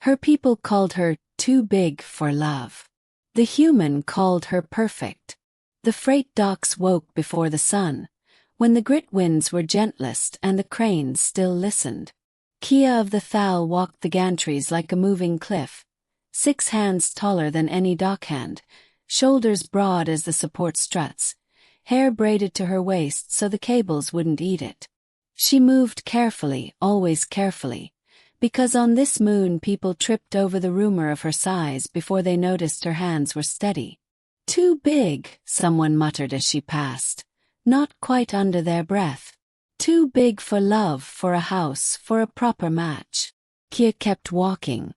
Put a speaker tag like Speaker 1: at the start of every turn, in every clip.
Speaker 1: Her people called her too big for love. The human called her perfect. The freight docks woke before the sun, when the grit winds were gentlest and the cranes still listened. Kaeya of the Thal walked the gantries like a moving cliff, 6 hands taller than any dockhand, shoulders broad as the support struts, hair braided to her waist so the cables wouldn't eat it. She moved carefully, always carefully, because on this moon people tripped over the rumor of her size before they noticed her hands were steady. Too big, someone muttered as she passed, not quite under their breath. Too big for love, for a house, for a proper match. Kaeya kept walking.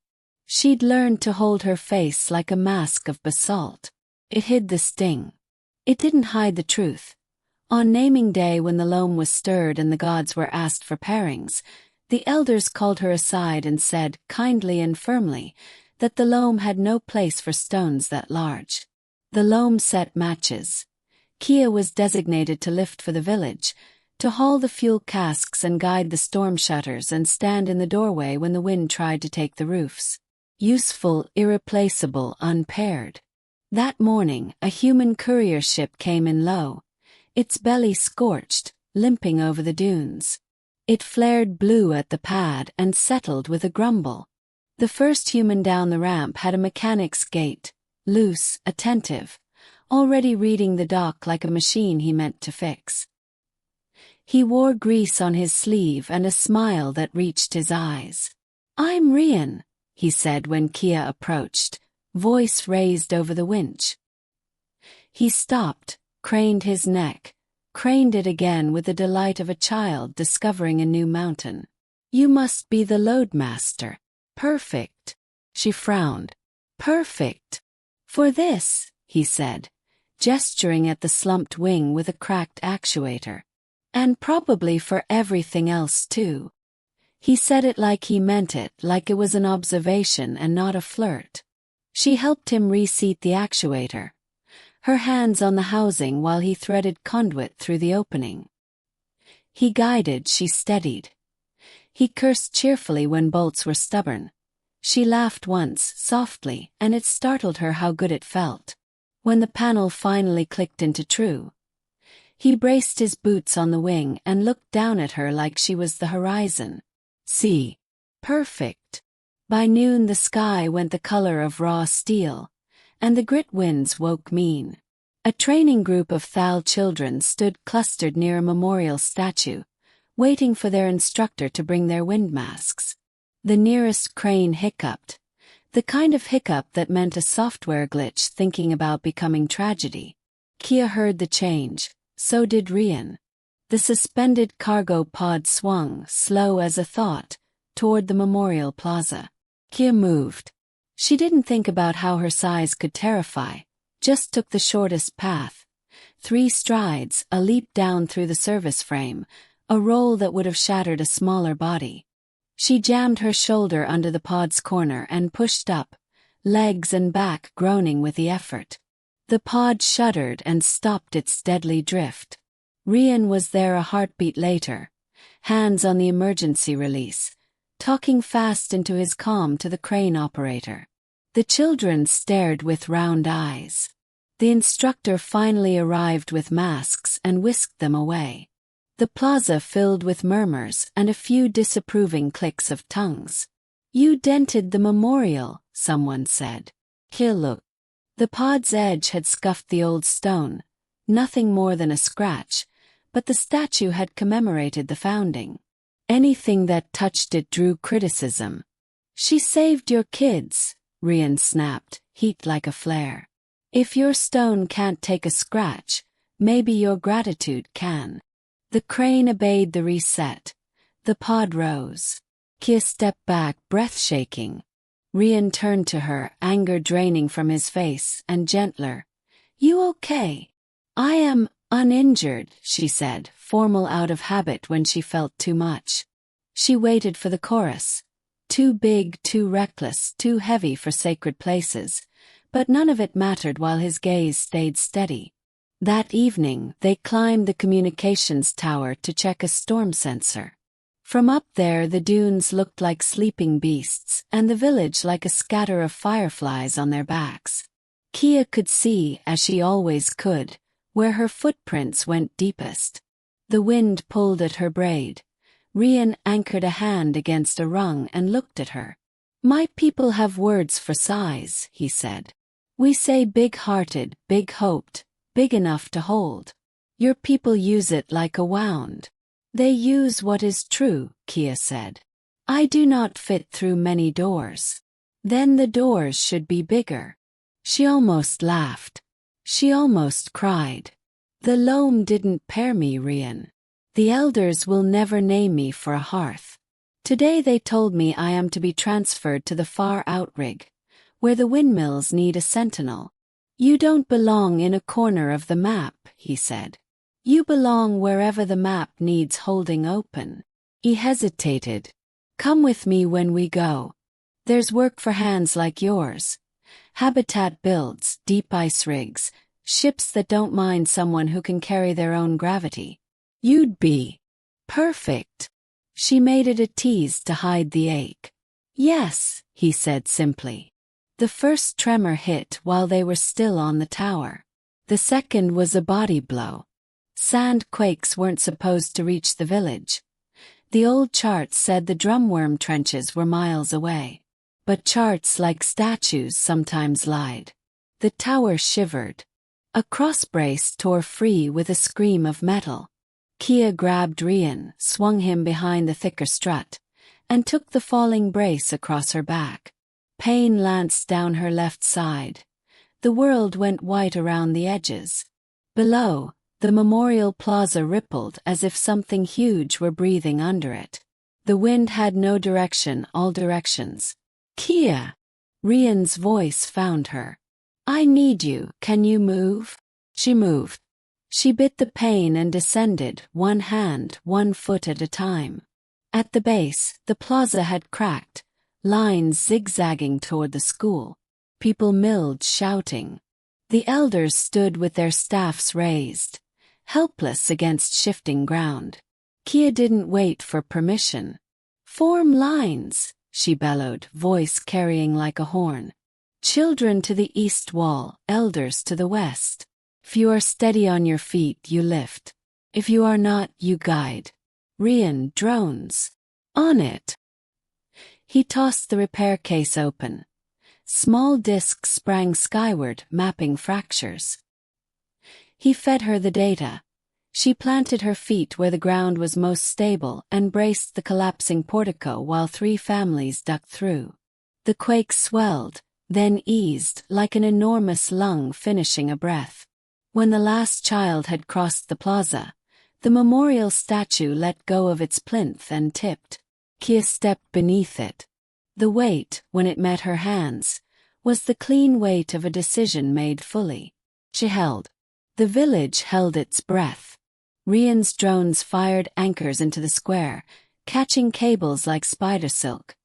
Speaker 1: She'd learned to hold her face like a mask of basalt. It hid the sting. It didn't hide the truth. On naming day, when the loam was stirred and the gods were asked for pairings, the elders called her aside and said, kindly and firmly, that the loam had no place for stones that large. The loam set matches. Kaeya was designated to lift for the village, to haul the fuel casks and guide the storm shutters and stand in the doorway when the wind tried to take the roofs. Useful, irreplaceable, unpaired. That morning, a human courier ship came in low, its belly scorched, limping over the dunes. It flared blue at the pad and settled with a grumble. The first human down the ramp had a mechanic's gait, loose, attentive, already reading the dock like a machine he meant to fix. He wore grease on his sleeve and a smile that reached his eyes. "I'm Rian," he said when Kaeya approached, voice raised over the winch. He stopped, craned his neck, craned it again with the delight of a child discovering a new mountain. "You must be the loadmaster." "Perfect." She frowned. "Perfect. For this," he said, gesturing at the slumped wing with a cracked actuator. "And probably for everything else too." He said it like he meant it, like it was an observation and not a flirt. She helped him reseat the actuator, her hands on the housing while he threaded conduit through the opening. He guided, she steadied. He cursed cheerfully when bolts were stubborn. She laughed once, softly, and it startled her how good it felt. When the panel finally clicked into true, he braced his boots on the wing and looked down at her like she was the horizon. "See. Perfect." By noon the sky went the color of raw steel, and the grit winds woke mean. A training group of Thal children stood clustered near a memorial statue, waiting for their instructor to bring their wind masks. The nearest crane hiccuped, the kind of hiccup that meant a software glitch thinking about becoming tragedy. Kaeya heard the change. So did Rian. The suspended cargo pod swung, slow as a thought, toward the memorial plaza. Kaeya moved. She didn't think about how her size could terrify, just took the shortest path. 3 strides, a leap down through the service frame, a roll that would have shattered a smaller body. She jammed her shoulder under the pod's corner and pushed up, legs and back groaning with the effort. The pod shuddered and stopped its deadly drift. Rian was there a heartbeat later, hands on the emergency release, talking fast into his comm to the crane operator. The children stared with round eyes. The instructor finally arrived with masks and whisked them away. The plaza filled with murmurs and a few disapproving clicks of tongues. "You dented the memorial," someone said. Kaeya looked. The pod's edge had scuffed the old stone, nothing more than a scratch, but the statue had commemorated the founding. Anything that touched it drew criticism. "She saved your kids," Rian snapped, heat like a flare. "If your stone can't take a scratch, maybe your gratitude can." The crane obeyed the reset. The pod rose. Kaeya stepped back, breath shaking. Rian turned to her, anger draining from his face, and gentler. "You okay?" "I am uninjured," she said, formal out of habit when she felt too much. She waited for the chorus. Too big, too reckless, too heavy for sacred places, but none of it mattered while his gaze stayed steady. That evening, they climbed the communications tower to check a storm sensor. From up there the dunes looked like sleeping beasts and the village like a scatter of fireflies on their backs. Kaeya could see, as she always could, where her footprints went deepest. The wind pulled at her braid. Rian anchored a hand against a rung and looked at her. "My people have words for size," he said. "We say big-hearted, big-hoped, big enough to hold. Your people use it like a wound." "They use what is true," Kaeya said. "I do not fit through many doors. Then the doors should be bigger." She almost laughed. She almost cried. "The loam didn't pair me, Rian. The elders will never name me for a hearth. Today they told me I am to be transferred to the far outrig, where the windmills need a sentinel." "You don't belong in a corner of the map," he said. "You belong wherever the map needs holding open." He hesitated. "Come with me when we go. There's work for hands like yours. Habitat builds, deep ice rigs, ships that don't mind someone who can carry their own gravity. You'd be perfect." She made it a tease to hide the ache. "Yes," he said simply. The first tremor hit while they were still on the tower. The second was a body blow. Sand quakes weren't supposed to reach the village. The old charts said the drumworm trenches were miles away. But charts, like statues, sometimes lied. The tower shivered. A crossbrace tore free with a scream of metal. Kaeya grabbed Rian, swung him behind the thicker strut, and took the falling brace across her back. Pain lanced down her left side. The world went white around the edges. Below, the memorial plaza rippled as if something huge were breathing under it. The wind had no direction, all directions. "Kaeya!" Rian's voice found her. "I need you, can you move?" She moved. She bit the pain and descended, one hand, one foot at a time. At the base, the plaza had cracked, lines zigzagging toward the school. People milled, shouting. The elders stood with their staffs raised, helpless against shifting ground. Kaeya didn't wait for permission. "Form lines," she bellowed, voice carrying like a horn. "Children to the east wall, elders to the west. If you are steady on your feet, you lift. If you are not, you guide." Rian drones. "On it." He tossed the repair case open. Small discs sprang skyward, mapping fractures. He fed her the data. She planted her feet where the ground was most stable and braced the collapsing portico while 3 families ducked through. The quake swelled, then eased like an enormous lung finishing a breath. When the last child had crossed the plaza, the memorial statue let go of its plinth and tipped. Kaeya stepped beneath it. The weight, when it met her hands, was the clean weight of a decision made fully. She held. The village held its breath. Rian's drones fired anchors into the square, catching cables like spider silk.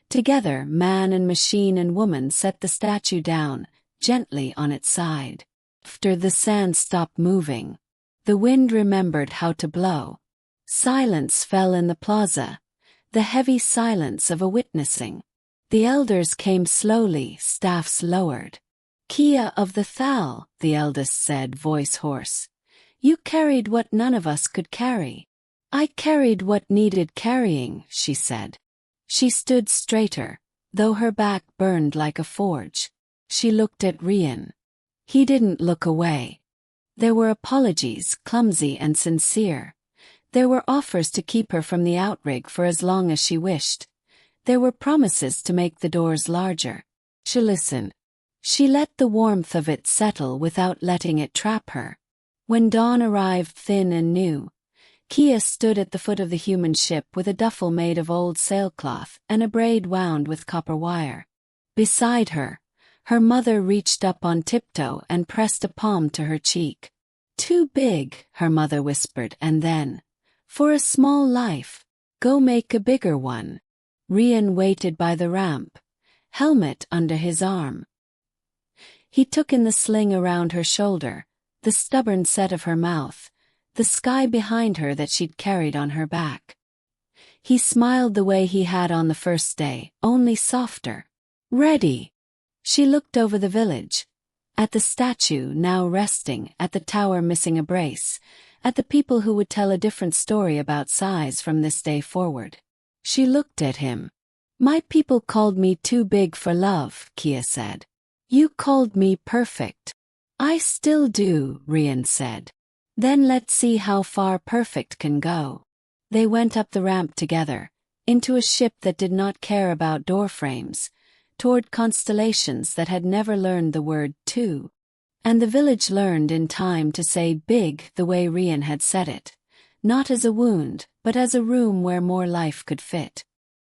Speaker 1: Together, man and machine and woman set the statue down, gently on its side. After the sand stopped moving, the wind remembered how to blow. Silence fell in the plaza, the heavy silence of a witnessing. The elders came slowly, staffs lowered. "Kaeya of the Thal," the eldest said, voice hoarse. "You carried what none of us could carry." "I carried what needed carrying," she said. She stood straighter, though her back burned like a forge. She looked at Rian. He didn't look away. There were apologies, clumsy and sincere. There were offers to keep her from the outrig for as long as she wished. There were promises to make the doors larger. She listened. She let the warmth of it settle without letting it trap her. When dawn arrived thin and new, Kaeya stood at the foot of the human ship with a duffel made of old sailcloth and a braid wound with copper wire. Beside her, her mother reached up on tiptoe and pressed a palm to her cheek. "Too big," her mother whispered, and then, "For a small life, go make a bigger one." Rian waited by the ramp, helmet under his arm. He took in the sling around her shoulder, the stubborn set of her mouth, the sky behind her that she'd carried on her back. He smiled the way he had on the first day, only softer. Ready. She looked over the village. At the statue now resting, at the tower missing a brace, at the people who would tell a different story about size from this day forward. She looked at him. My people called me too big for love, Kaeya said. You called me perfect. I still do, Rian said. Then let's see how far perfect can go. They went up the ramp together, into a ship that did not care about doorframes, toward constellations that had never learned the word two. And the village learned in time to say big the way Rian had said it, not as a wound, but as a room where more life could fit.